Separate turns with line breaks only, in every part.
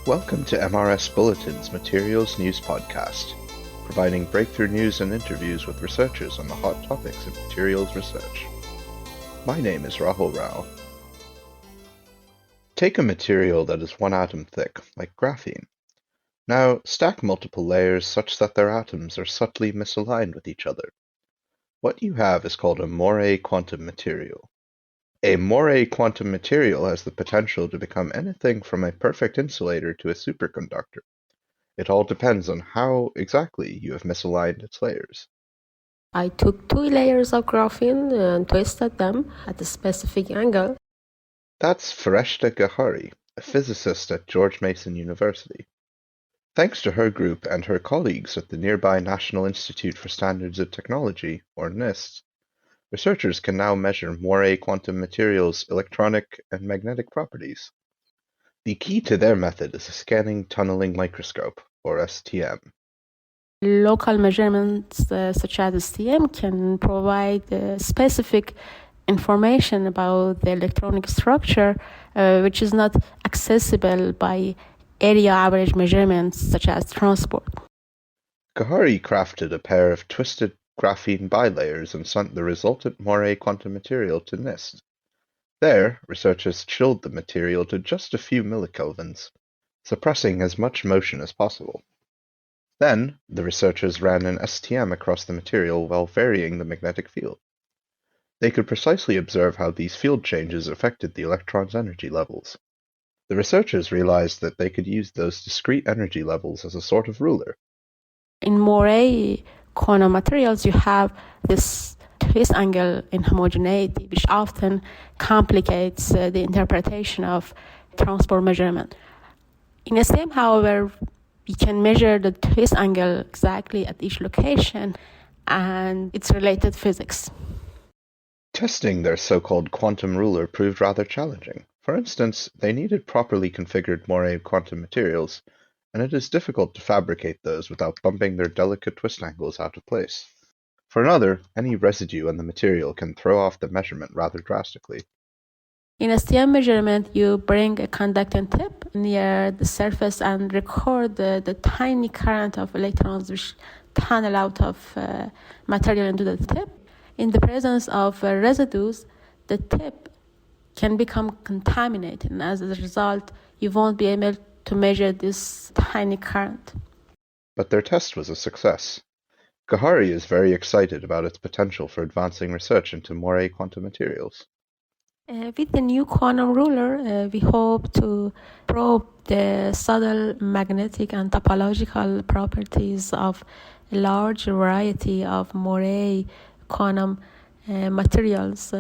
Welcome to MRS Bulletin's Materials News Podcast, providing breakthrough news and interviews with researchers on the hot topics in materials research. My name is Rahul Rao. Take a material that is one atom thick, like graphene. Now, stack multiple layers such that their atoms are subtly misaligned with each other. What you have is called a moiré quantum material. A moiré quantum material has the potential to become anything from a perfect insulator to a superconductor. It all depends on how exactly you have misaligned its layers.
I took 2 layers of graphene and twisted them at a specific angle.
That's Fareshta Gahari, a physicist at George Mason University. Thanks to her group and her colleagues at the nearby National Institute for Standards and Technology, or NIST, researchers can now measure moiré quantum materials' electronic and magnetic properties. The key to their method is a scanning tunneling microscope, or STM.
Local measurements such as STM can provide specific information about the electronic structure, which is not accessible by area average measurements such as transport.
Gahari crafted a pair of twisted graphene bilayers and sent the resultant moiré quantum material to NIST. There, researchers chilled the material to just a few millikelvins, suppressing as much motion as possible. Then, the researchers ran an STM across the material while varying the magnetic field. They could precisely observe how these field changes affected the electron's energy levels. The researchers realized that they could use those discrete energy levels as a sort of ruler.
In moiré quantum materials, you have this twist angle inhomogeneity, which often complicates the interpretation of transport measurement. In STM, however, we can measure the twist angle exactly at each location and its related physics.
Testing their so-called quantum ruler proved rather challenging. For instance, they needed properly configured moiré quantum materials, and it is difficult to fabricate those without bumping their delicate twist angles out of place. For another, any residue on the material can throw off the measurement rather drastically.
In STM measurement, you bring a conducting tip near the surface and record the tiny current of electrons which tunnel out of material into the tip. In the presence of residues, the tip can become contaminated, and as a result, you won't be able to measure this tiny current.
But their test was a success. Gahari is very excited about its potential for advancing research into moiré quantum materials.
With the new quantum ruler, we hope to probe the subtle magnetic and topological properties of a large variety of moiré quantum materials.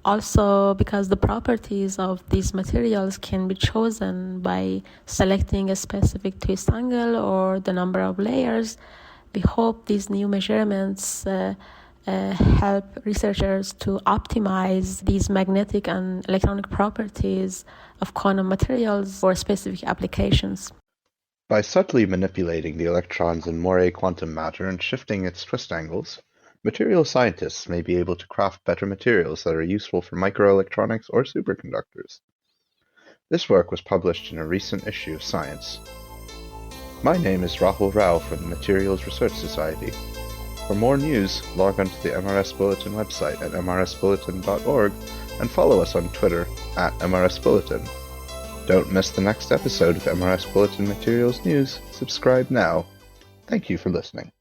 Also, because the properties of these materials can be chosen by selecting a specific twist angle or the number of layers, we hope these new measurements help researchers to optimize these magnetic and electronic properties of quantum materials for specific applications.
By subtly manipulating the electrons in moiré quantum matter and shifting its twist angles, material scientists may be able to craft better materials that are useful for microelectronics or superconductors. This work was published in a recent issue of Science. My name is Rahul Rao from the Materials Research Society. For more news, log on to the MRS Bulletin website at mrsbulletin.org and follow us on Twitter at MRS Bulletin. Don't miss the next episode of MRS Bulletin Materials News. Subscribe now. Thank you for listening.